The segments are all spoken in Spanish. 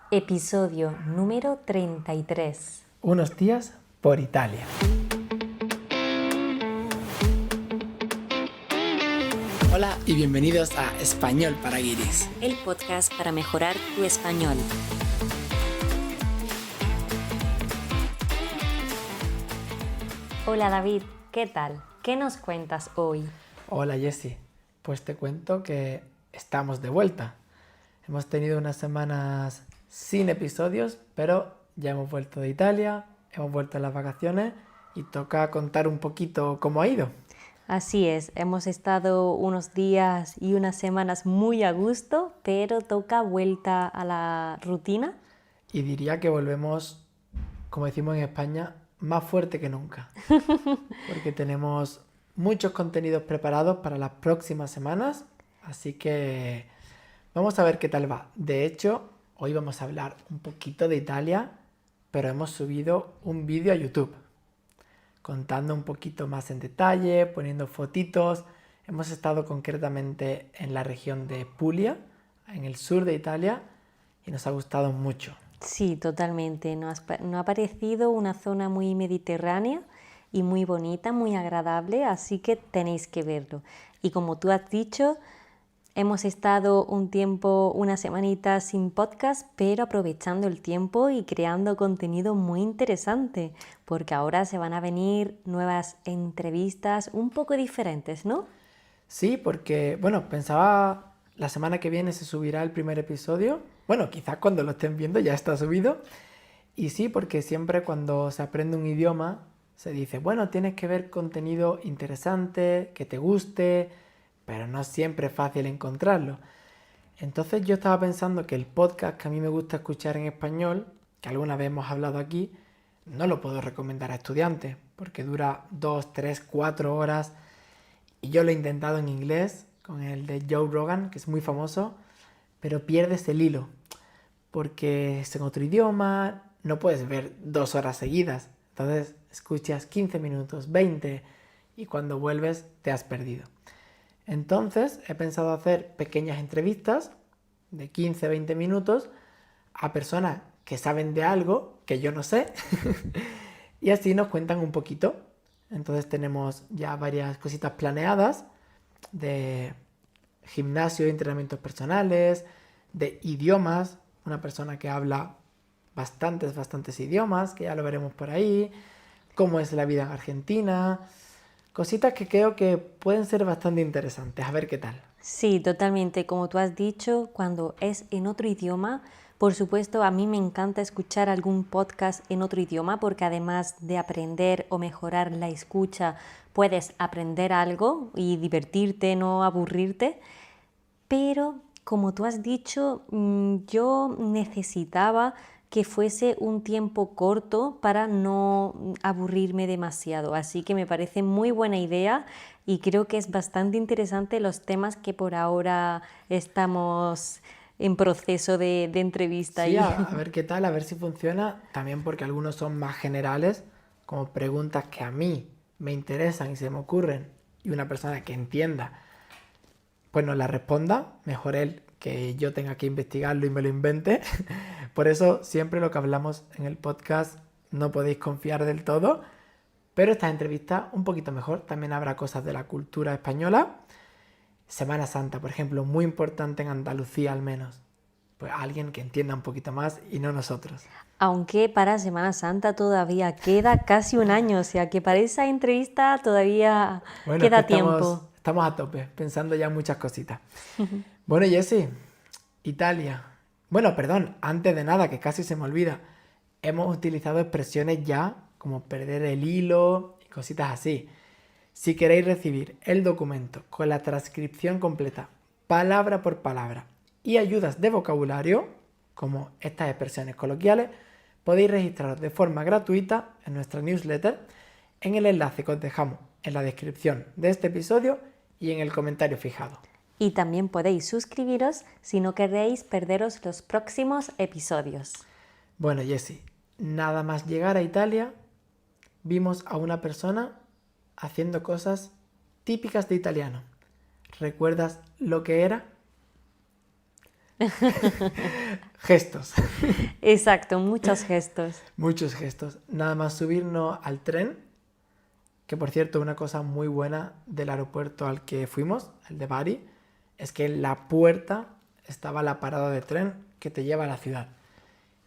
Episodio número 33. Unos días por Italia. Hola y bienvenidos a Español para Guiris. El podcast para mejorar tu español. Hola David, ¿qué tal? ¿Qué nos cuentas hoy? Hola Jessie, pues te cuento que estamos de vuelta. Hemos tenido unas semanas sin episodios, pero ya hemos vuelto de Italia, hemos vuelto a las vacaciones y toca contar un poquito cómo ha ido. Así es, hemos estado unos días y unas semanas muy a gusto, pero toca vuelta a la rutina. Y diría que volvemos, como decimos en España, más fuerte que nunca. Porque tenemos muchos contenidos preparados para las próximas semanas, así que vamos a ver qué tal va. De hecho, hoy vamos a hablar un poquito de Italia, pero hemos subido un vídeo a YouTube contando un poquito más en detalle, poniendo fotitos. Hemos estado concretamente en la región de Puglia, en el sur de Italia, y nos ha gustado mucho. Sí, totalmente. Nos ha parecido una zona muy mediterránea y muy bonita, muy agradable, así que tenéis que verlo. Y como tú has dicho, hemos estado un tiempo, una semanita sin podcast, pero aprovechando el tiempo y creando contenido muy interesante, porque ahora se van a venir nuevas entrevistas un poco diferentes, ¿no? Sí, porque, bueno, pensaba la semana que viene se subirá el primer episodio. Bueno, quizás cuando lo estén viendo ya está subido. Y sí, porque siempre cuando se aprende un idioma se dice, bueno, tienes que ver contenido interesante, que te guste, pero no siempre es fácil encontrarlo. Entonces yo estaba pensando que el podcast que a mí me gusta escuchar en español, que alguna vez hemos hablado aquí, no lo puedo recomendar a estudiantes, porque dura 2, 3, 4 horas. Y yo lo he intentado en inglés, con el de Joe Rogan, que es muy famoso, pero pierdes el hilo, porque es en otro idioma, no puedes ver 2 horas seguidas. Entonces escuchas 15 minutos, 20, y cuando vuelves te has perdido. Entonces he pensado hacer pequeñas entrevistas de 15, 20 minutos a personas que saben de algo que yo no sé y así nos cuentan un poquito. Entonces tenemos ya varias cositas planeadas de gimnasio, de entrenamientos personales, de idiomas, una persona que habla bastantes idiomas, que ya lo veremos por ahí, cómo es la vida en Argentina, cositas que creo que pueden ser bastante interesantes, a ver qué tal. Sí, totalmente. Como tú has dicho, cuando es en otro idioma, por supuesto, a mí me encanta escuchar algún podcast en otro idioma porque además de aprender o mejorar la escucha, puedes aprender algo y divertirte, no aburrirte. Pero, como tú has dicho, yo necesitaba que fuese un tiempo corto para no aburrirme demasiado. Así que me parece muy buena idea y creo que es bastante interesante los temas que por ahora estamos en proceso de entrevista Sí, ahí. a ver qué tal, a ver si funciona, también porque algunos son más generales, como preguntas que a mí me interesan y se me ocurren, y una persona que entienda pues nos la responda, mejor él que yo tenga que investigarlo y me lo invente. Por eso siempre lo que hablamos en el podcast no podéis confiar del todo, pero esta entrevista un poquito mejor. También habrá cosas de la cultura española. Semana Santa, por ejemplo, muy importante en Andalucía al menos. Pues alguien que entienda un poquito más y no nosotros. Aunque para Semana Santa todavía queda casi un año, o sea que para esa entrevista todavía Bueno, es que queda tiempo. estamos a tope, pensando ya en muchas cositas. Bueno, Jessy, Italia. Bueno, perdón, antes de nada, que casi se me olvida. Hemos utilizado expresiones ya como perder el hilo y cositas así. Si queréis recibir el documento con la transcripción completa, palabra por palabra, y ayudas de vocabulario, como estas expresiones coloquiales, podéis registraros de forma gratuita en nuestra newsletter en el enlace que os dejamos en la descripción de este episodio y en el comentario fijado. Y también podéis suscribiros si no queréis perderos los próximos episodios. Bueno, Jessy, nada más llegar a Italia, vimos a una persona haciendo cosas típicas de italiano. ¿Recuerdas lo que era? Gestos. Exacto, muchos gestos. Muchos gestos. Nada más subirnos al tren, que por cierto, una cosa muy buena del aeropuerto al que fuimos, el de Bari, es que en la puerta estaba la parada de tren que te lleva a la ciudad.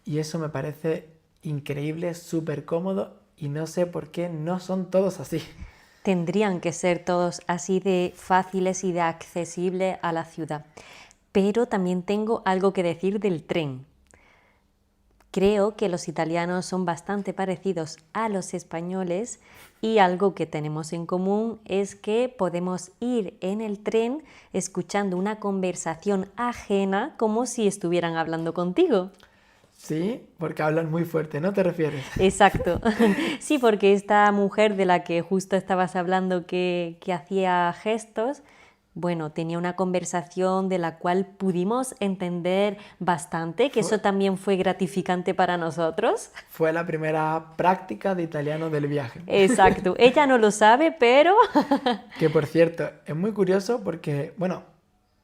Y eso me parece increíble, súper cómodo, y no sé por qué no son todos así. Tendrían que ser todos así de fáciles y de accesibles a la ciudad. Pero también tengo algo que decir del tren. Creo que los italianos son bastante parecidos a los españoles y algo que tenemos en común es que podemos ir en el tren escuchando una conversación ajena como si estuvieran hablando contigo. Sí, porque hablan muy fuerte, ¿no te refieres? Exacto. Sí, porque esta mujer de la que justo estabas hablando que hacía gestos, bueno, tenía una conversación de la cual pudimos entender bastante, que Fue, eso también fue gratificante para nosotros. fue la primera práctica de italiano del viaje. Exacto. Ella no lo sabe, pero Que por cierto, es muy curioso porque, bueno,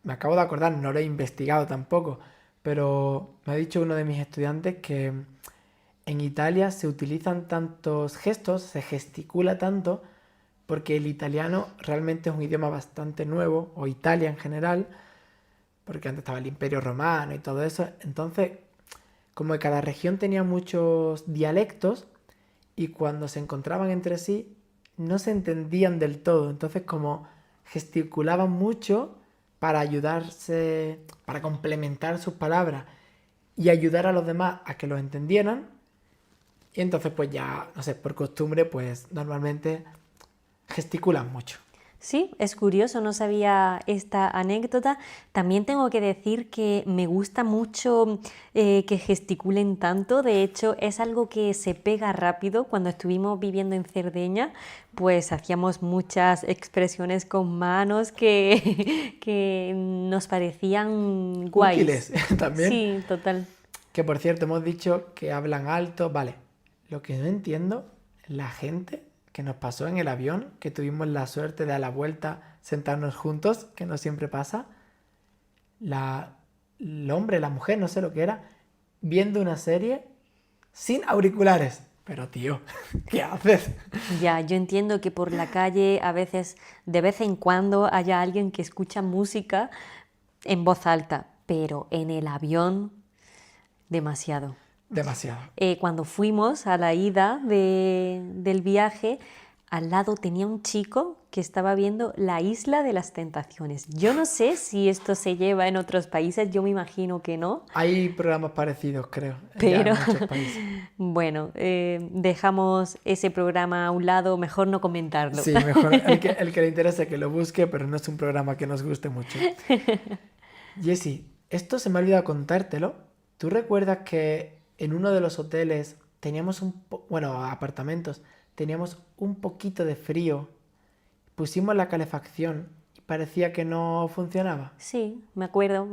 me acabo de acordar, no lo he investigado tampoco, pero me ha dicho uno de mis estudiantes que en Italia se utilizan tantos gestos, se gesticula tanto, porque el italiano realmente es un idioma bastante nuevo, o Italia en general, porque antes estaba el Imperio Romano y todo eso. Entonces, como que cada región tenía muchos dialectos y cuando se encontraban entre sí no se entendían del todo. Entonces, como gesticulaban mucho para ayudarse, para complementar sus palabras y ayudar a los demás a que los entendieran. Y entonces, pues ya, no sé, por costumbre, pues normalmente gesticulan mucho. sí, es curioso, no sabía esta anécdota. También tengo que decir que me gusta mucho que gesticulen tanto. De hecho, es algo que se pega rápido. Cuando estuvimos viviendo en Cerdeña, pues hacíamos muchas expresiones con manos que nos parecían guays. Útiles también. Sí, total. Que por cierto, hemos dicho que hablan alto. Vale, lo que no entiendo, la gente que nos pasó en el avión, que tuvimos la suerte de a la vuelta sentarnos juntos, que no siempre pasa, el hombre, la mujer, no sé lo que era, viendo una serie sin auriculares. Pero tío, ¿qué haces? Ya, yo entiendo que por la calle a veces, de vez en cuando, haya alguien que escucha música en voz alta, pero en el avión, demasiado. Demasiado. Cuando fuimos a la ida del viaje, al lado tenía un chico que estaba viendo La Isla de las Tentaciones. Yo no sé si esto se lleva en otros países, yo me imagino que no, Hay programas parecidos, creo, ya en pero muchos países. bueno, dejamos ese programa a un lado, mejor no comentarlo. Sí, mejor el que le interese que lo busque, pero no es un programa que nos guste mucho. Jessy, esto se me ha olvidado contártelo. ¿Tú recuerdas que en uno de los hoteles teníamos bueno, apartamentos, teníamos un poquito de frío? Pusimos la calefacción y parecía que no funcionaba. Sí, me acuerdo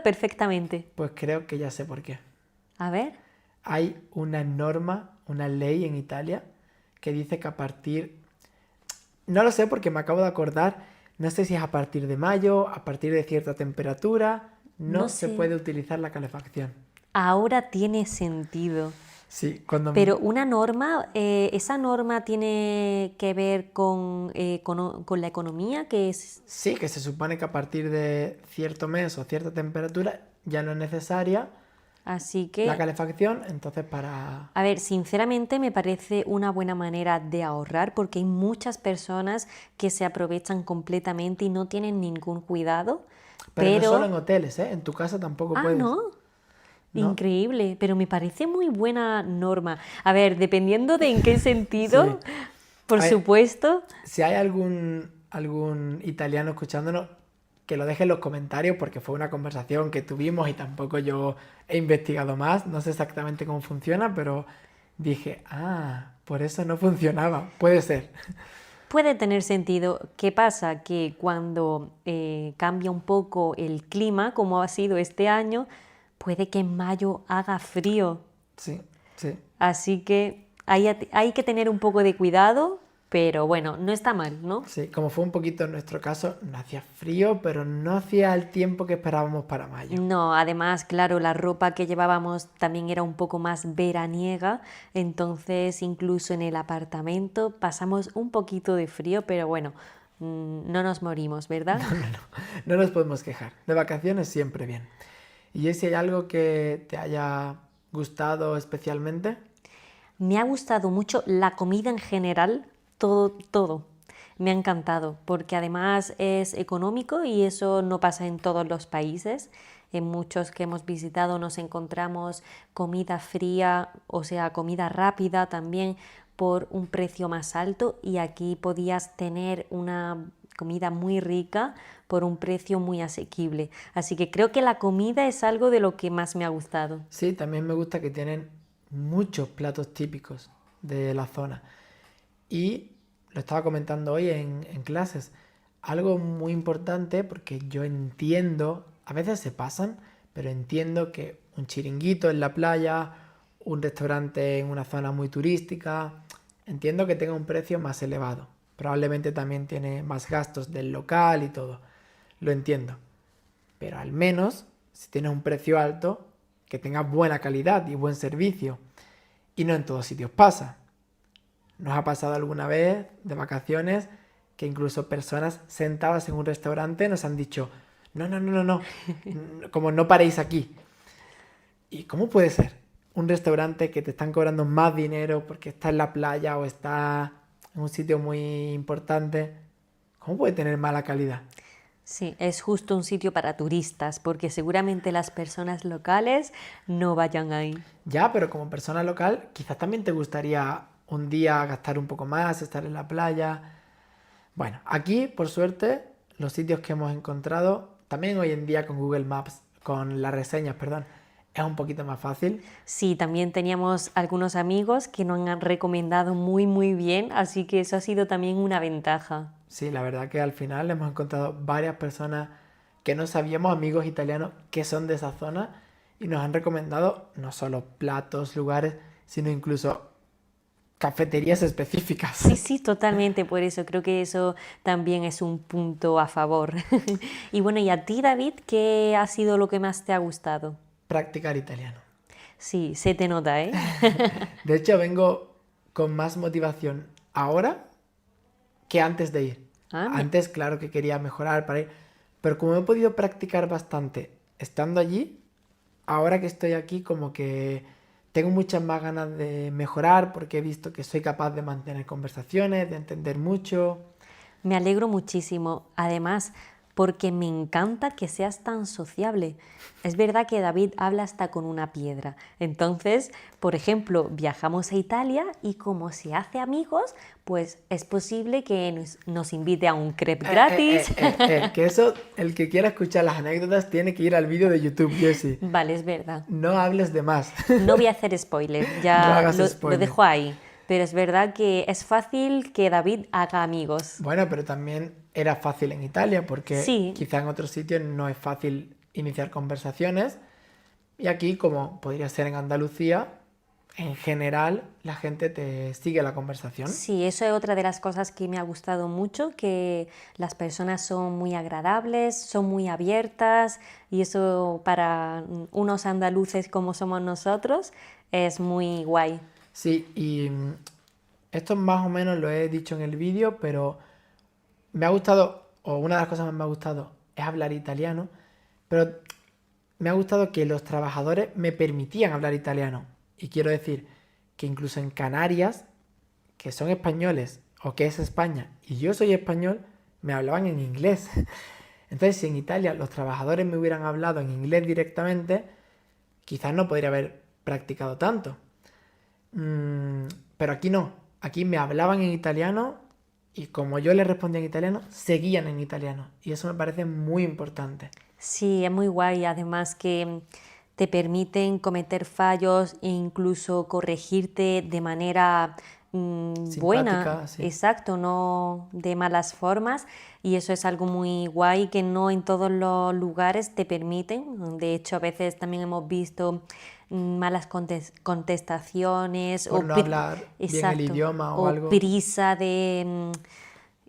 perfectamente. Pues creo que ya sé por qué. A ver, Hay una norma, una ley en Italia que dice que a partir... No lo sé porque me acabo de acordar, no sé si es a partir de mayo, a partir de cierta temperatura, no no se sé. puede utilizar la calefacción. Ahora tiene sentido. Sí, cuando... Pero una norma, esa norma tiene que ver con la economía, que es... Sí, que se supone que a partir de cierto mes o cierta temperatura ya no es necesaria Así la que, calefacción, entonces para... a ver, sinceramente me parece una buena manera de ahorrar porque hay muchas personas que se aprovechan completamente y no tienen ningún cuidado, Pero no solo en pero... hoteles, ¿eh? En tu casa tampoco Ah, puedes, no. ¿no? Increíble, pero me parece muy buena norma. A ver, dependiendo de en qué Sí. sentido, por A ver, supuesto. si hay algún italiano escuchándonos, que lo deje en los comentarios porque fue una conversación que tuvimos y tampoco yo he investigado más, no sé exactamente cómo funciona, pero dije, por eso no funcionaba, puede ser. Puede tener sentido. ¿Qué pasa? Que cuando cambia un poco el clima, como ha sido este año, puede que en mayo haga frío. Sí, sí. Así que hay que tener un poco de cuidado, pero bueno, no está mal, ¿no? Sí, como fue un poquito en nuestro caso, no hacía frío, pero no hacía el tiempo que esperábamos para mayo. No, además, claro, la ropa que llevábamos también era un poco más veraniega, entonces incluso en el apartamento pasamos un poquito de frío, pero bueno, no nos morimos, ¿verdad? No nos podemos quejar. De vacaciones siempre bien. ¿Y si hay algo que te haya gustado especialmente? Me ha gustado mucho la comida en general, todo, todo. Me ha encantado porque además es económico y eso no pasa en todos los países. En muchos que hemos visitado nos encontramos comida fría, o sea, comida rápida también por un precio más alto y aquí podías tener una comida muy rica por un precio muy asequible. Así que creo que la comida es algo de lo que más me ha gustado. Sí, también me gusta que tienen muchos platos típicos de la zona. Y lo estaba comentando hoy en clases. Algo muy importante, porque yo entiendo, a veces se pasan, pero entiendo que un chiringuito en la playa, un restaurante en una zona muy turística, entiendo que tenga un precio más elevado. Probablemente también tiene más gastos del local y todo. Lo entiendo. Pero al menos, si tienes un precio alto, que tengas buena calidad y buen servicio. Y no en todos sitios pasa. ¿Nos ha pasado alguna vez de vacaciones que incluso personas sentadas en un restaurante nos han dicho, no, no, no, no, no, como no paréis aquí? ¿Y cómo puede ser? Un restaurante que te están cobrando más dinero porque está en la playa o está en un sitio muy importante, ¿cómo puede tener mala calidad? Sí, es justo un sitio para turistas, porque seguramente las personas locales no vayan ahí. Ya, pero como persona local, quizás también te gustaría un día gastar un poco más, estar en la playa. Bueno, aquí, por suerte, los sitios que hemos encontrado, también hoy en día con Google Maps, con las reseñas, perdón, es un poquito más fácil. Sí, también teníamos algunos amigos que nos han recomendado muy, muy bien, así que eso ha sido también una ventaja. Sí, la verdad que al final hemos encontrado varias personas que no sabíamos, amigos italianos, que son de esa zona y nos han recomendado no solo platos, lugares, sino incluso cafeterías específicas. Sí, sí, totalmente, por eso creo que eso también es un punto a favor. Y bueno, ¿y a ti, David, qué ha sido lo que más te ha gustado? Practicar italiano. Sí, se te nota, ¿eh? De hecho, vengo con más motivación ahora que antes de ir. Ah, Antes, claro que quería mejorar para ir, pero como he podido practicar bastante estando allí, ahora que estoy aquí como que tengo muchas más ganas de mejorar porque he visto que soy capaz de mantener conversaciones, de entender mucho. me alegro muchísimo, además, porque me encanta que seas tan sociable. Es verdad que David habla hasta con una piedra. Entonces, por ejemplo, viajamos a Italia y como se hace amigos, pues es posible que nos invite a un crepe gratis. Que eso, el que quiera escuchar las anécdotas tiene que ir al vídeo de YouTube, Jessie. Vale, es verdad. No hables de más. No voy a hacer spoiler, No ya hagas lo spoiler. dejo ahí. Pero es verdad que es fácil que David haga amigos. Bueno, pero también era fácil en Italia porque Sí, quizá en otros sitios no es fácil iniciar conversaciones. Y aquí, como podría ser en Andalucía, en general la gente te sigue la conversación. sí, eso es otra de las cosas que me ha gustado mucho, que las personas son muy agradables, son muy abiertas y eso para unos andaluces como somos nosotros es muy guay. Sí, y esto más o menos lo he dicho en el vídeo, pero me ha gustado, o una de las cosas que más me ha gustado es hablar italiano, pero me ha gustado que los trabajadores me permitían hablar italiano. Y quiero decir que incluso en Canarias, que son españoles, o que es España, y yo soy español, me hablaban en inglés. Entonces, si en Italia los trabajadores me hubieran hablado en inglés directamente, quizás no podría haber practicado tanto. Pero aquí no. Aquí me hablaban en italiano y como yo les respondía en italiano, seguían en italiano. Y eso me parece muy importante. Sí, es muy guay, además que te permiten cometer fallos e incluso corregirte de manera buena, Simpática, sí. exacto, no de malas formas, y eso es algo muy guay que no en todos los lugares te permiten. De hecho, a veces también hemos visto malas contestaciones Por no hablar bien el idioma o algo. prisa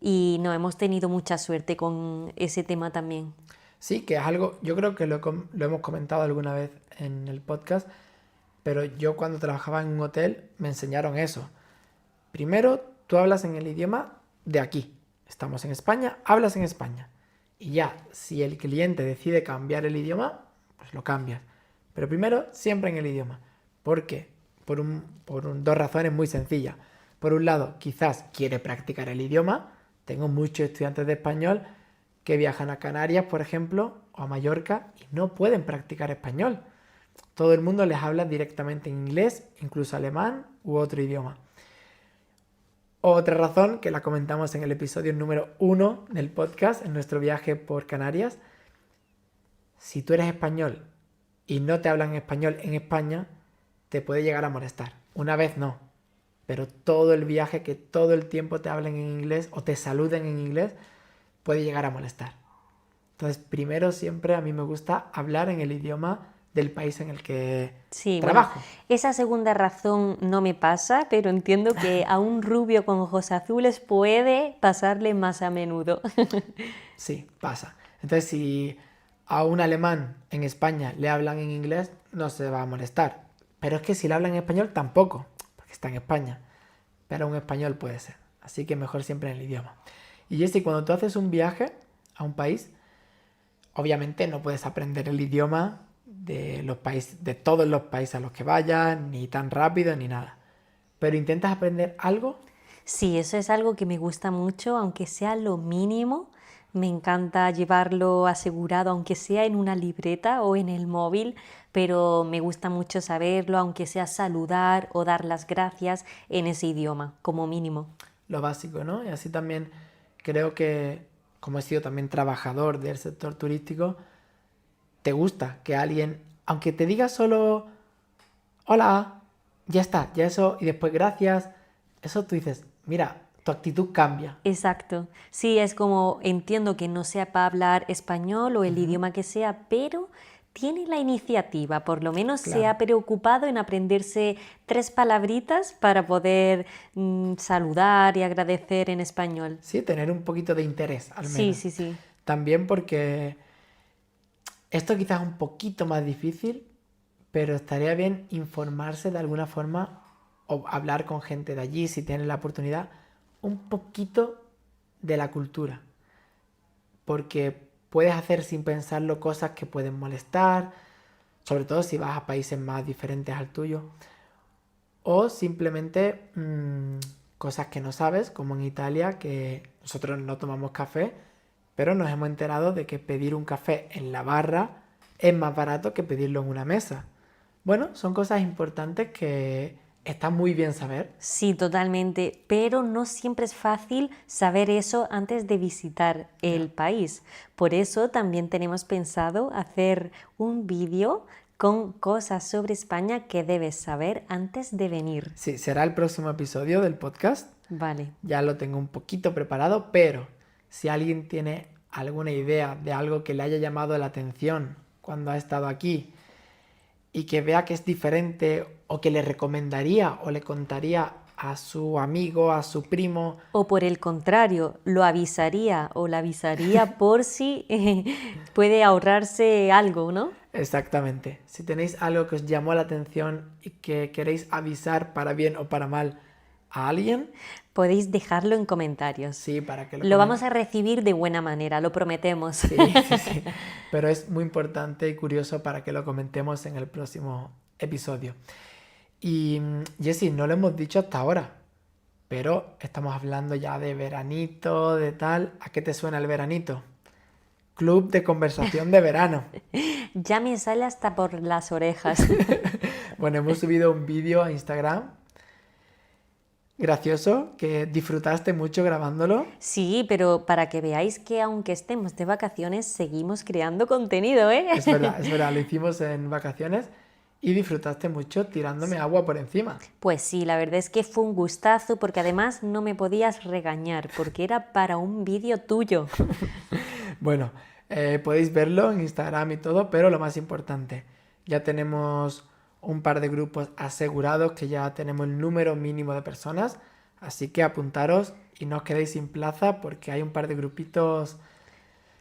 y no, hemos tenido mucha suerte con ese tema también. Sí, que es algo, yo creo que lo hemos comentado alguna vez en el podcast, pero yo cuando trabajaba en un hotel me enseñaron eso. Primero, tú hablas en el idioma de aquí. Estamos en España, hablas en España. Y ya, si el cliente decide cambiar el idioma, pues lo cambias. Pero primero, siempre en el idioma. ¿Por qué? Dos razones muy sencillas. Por un lado, quizás quiere practicar el idioma. Tengo muchos estudiantes de español que viajan a Canarias, por ejemplo, o a Mallorca, y no pueden practicar español. Todo el mundo les habla directamente en inglés, incluso alemán u otro idioma. Otra razón, que la comentamos en el episodio número 1 del podcast, en nuestro viaje por Canarias. Si tú eres español y no te hablan español en España, te puede llegar a molestar. Una vez no, pero todo el viaje, que todo el tiempo te hablen en inglés o te saluden en inglés, puede llegar a molestar. Entonces, primero siempre a mí me gusta hablar en el idioma del país en el que trabajo. Bueno, esa segunda razón no me pasa, pero entiendo que a un rubio con ojos azules puede pasarle más a menudo. Sí, pasa. Entonces, si a un alemán en España le hablan en inglés, no se va a molestar. Pero es que si le hablan en español, tampoco, porque está en España. Pero un español puede ser. Así que mejor siempre en el idioma. Y Jessy, cuando tú haces un viaje a un país, obviamente no puedes aprender el idioma de todos los países a los que vayas, ni tan rápido, ni nada. Pero intentas aprender algo. Sí, eso es algo que me gusta mucho, aunque sea lo mínimo. Me encanta llevarlo asegurado, aunque sea en una libreta o en el móvil, pero me gusta mucho saberlo, aunque sea saludar o dar las gracias en ese idioma, como mínimo. Lo básico, ¿no? Y así también creo que, como he sido también trabajador del sector turístico, te gusta que alguien, aunque te diga solo hola, ya está, ya eso, y después gracias, eso tú dices, mira, tu actitud cambia. Exacto. Sí, es como entiendo que no sepa hablar español o el idioma que sea, pero tiene la iniciativa, por lo menos se Claro. ha preocupado en aprenderse 3 palabritas para poder saludar y agradecer en español. Sí, tener un poquito de interés, al Sí, menos. sí, sí. También porque esto quizás es un poquito más difícil, pero estaría bien informarse de alguna forma o hablar con gente de allí, si tienes la oportunidad, un poquito de la cultura. Porque puedes hacer sin pensarlo cosas que pueden molestar, sobre todo si vas a países más diferentes al tuyo. O simplemente cosas que no sabes, como en Italia, que nosotros no tomamos café, pero nos hemos enterado de que pedir un café en la barra es más barato que pedirlo en una mesa. Bueno, son cosas importantes que está muy bien saber. Sí, totalmente, pero no siempre es fácil saber eso antes de visitar el país. Por eso también tenemos pensado hacer un vídeo con cosas sobre España que debes saber antes de venir. Sí, será el próximo episodio del podcast. Vale. Ya lo tengo un poquito preparado, pero si alguien tiene alguna idea de algo que le haya llamado la atención cuando ha estado aquí y que vea que es diferente o que le recomendaría o le contaría a su amigo, a su primo. O por el contrario, lo avisaría o la avisaría por si puede ahorrarse algo, ¿no? Exactamente. Si tenéis algo que os llamó la atención y que queréis avisar para bien o para mal a alguien, Podéis dejarlo en comentarios. sí, para que Lo vamos a recibir de buena manera, lo prometemos. Sí, sí. Pero es muy importante y curioso para que lo comentemos en el próximo episodio. Y Jessy, no lo hemos dicho hasta ahora, pero estamos hablando ya de veranito, de tal. ¿A qué te suena el veranito? Club de conversación de verano. Ya me sale hasta por las orejas. Bueno, hemos subido un vídeo a Instagram gracioso que disfrutaste mucho grabándolo. Sí, pero para que veáis que aunque estemos de vacaciones, seguimos creando contenido, ¿eh? Es verdad, lo hicimos en vacaciones y disfrutaste mucho tirándome agua por encima. Pues sí, la verdad es que fue un gustazo porque además no me podías regañar porque era para un vídeo tuyo. Bueno, podéis verlo en Instagram y todo, pero lo más importante, ya tenemos un par de grupos asegurados que ya tenemos el número mínimo de personas, así que apuntaros y no os quedéis sin plaza porque hay un par de grupitos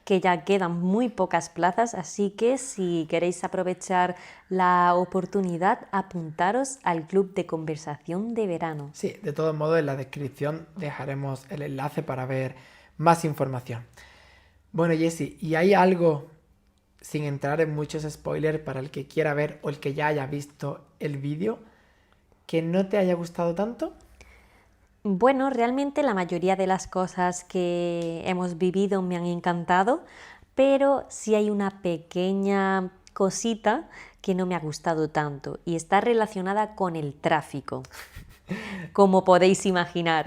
que ya quedan muy pocas plazas, así que si queréis aprovechar la oportunidad, apuntaros al club de conversación de verano. Sí, de todos modos en la descripción dejaremos el enlace para ver más información. Bueno, Jessie, ¿y hay algo, sin entrar en muchos spoilers para el que quiera ver o el que ya haya visto el vídeo, que no te haya gustado tanto? Bueno, realmente la mayoría de las cosas que hemos vivido me han encantado, pero sí hay una pequeña cosita que no me ha gustado tanto y está relacionada con el tráfico, como podéis imaginar.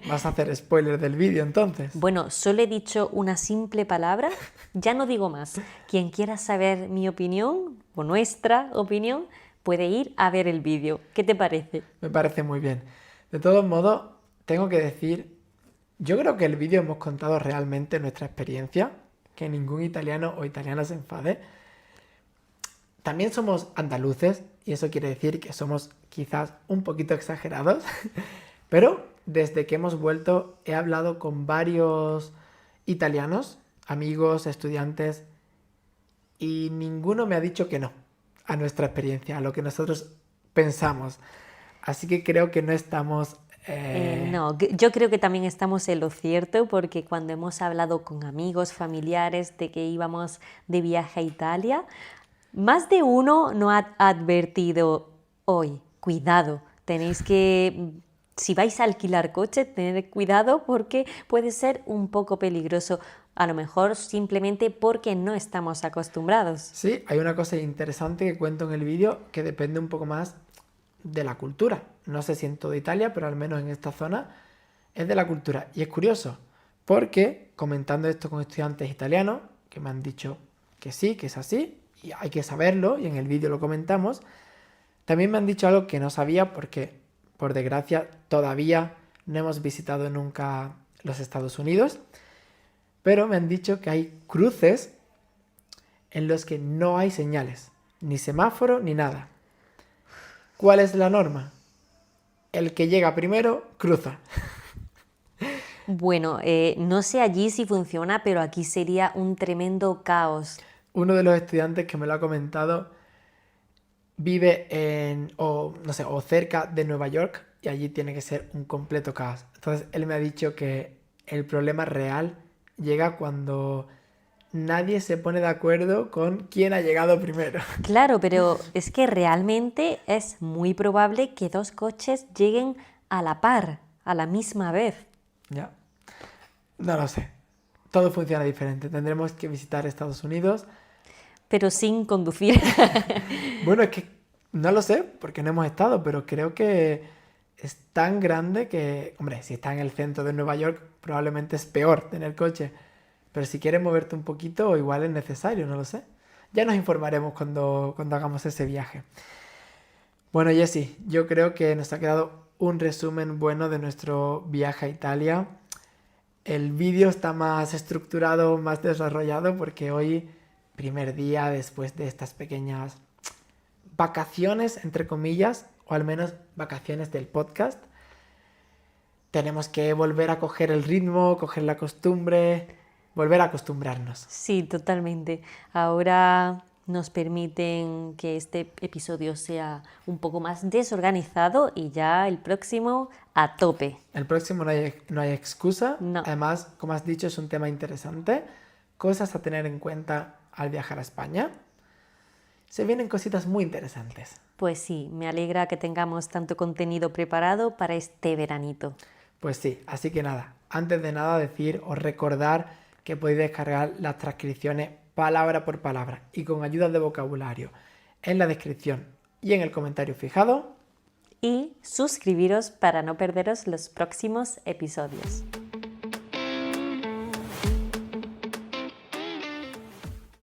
¿Vas a hacer spoiler del vídeo entonces? Bueno, solo he dicho una simple palabra, ya no digo más. Quien quiera saber mi opinión o nuestra opinión puede ir a ver el vídeo. ¿Qué te parece? Me parece muy bien. De todos modos, tengo que decir, yo creo que el vídeo hemos contado realmente nuestra experiencia, que ningún italiano o italiana se enfade. También somos andaluces y eso quiere decir que somos quizás un poquito exagerados, pero desde que hemos vuelto he hablado con varios italianos, amigos, estudiantes, y ninguno me ha dicho que no a nuestra experiencia, a lo que nosotros pensamos. Así que creo que no estamos... No, yo creo que también estamos en lo cierto porque cuando hemos hablado con amigos, familiares de que íbamos de viaje a Italia, más de uno nos ha advertido hoy, cuidado, tenéis que, si vais a alquilar coche, tened cuidado porque puede ser un poco peligroso, a lo mejor simplemente porque no estamos acostumbrados. Sí, hay una cosa interesante que cuento en el vídeo que depende un poco más de la cultura. No sé si en toda Italia, pero al menos en esta zona es de la cultura. Y es curioso, porque comentando esto con estudiantes italianos, que me han dicho que sí, que es así, y hay que saberlo, y en el vídeo lo comentamos, también me han dicho algo que no sabía porque, por desgracia, todavía no hemos visitado nunca los Estados Unidos, pero me han dicho que hay cruces en los que no hay señales, ni semáforo, ni nada. ¿Cuál es la norma? El que llega primero, cruza. Bueno, no sé allí si funciona, pero aquí sería un tremendo caos. Uno de los estudiantes que me lo ha comentado vive o cerca de Nueva York y allí tiene que ser un completo caos. Entonces él me ha dicho que el problema real llega cuando nadie se pone de acuerdo con quién ha llegado primero. Claro, pero es que realmente es muy probable que dos coches lleguen a la par, a la misma vez. Ya. No lo sé. Todo funciona diferente. Tendremos que visitar Estados Unidos. Pero sin conducir. Bueno, es que no lo sé porque no hemos estado, pero creo que es tan grande que, hombre, si está en el centro de Nueva York, probablemente es peor tener coche. Pero si quieres moverte un poquito, igual es necesario, no lo sé. Ya nos informaremos cuando hagamos ese viaje. Bueno, Jessie, yo creo que nos ha quedado un resumen bueno de nuestro viaje a Italia. El vídeo está más estructurado, más desarrollado, porque hoy, primer día después de estas pequeñas vacaciones, entre comillas, o al menos vacaciones del podcast, tenemos que volver a coger el ritmo, coger la costumbre, volver a acostumbrarnos. Sí, totalmente. Ahora nos permiten que este episodio sea un poco más desorganizado y ya el próximo a tope. El próximo no hay excusa. No. Además, como has dicho, es un tema interesante. Cosas a tener en cuenta al viajar a España. Se vienen cositas muy interesantes. Pues sí, me alegra que tengamos tanto contenido preparado para este veranito. Pues sí, así que nada, antes de nada decir o recordar que podéis descargar las transcripciones palabra por palabra y con ayuda de vocabulario en la descripción y en el comentario fijado. Y suscribiros para no perderos los próximos episodios.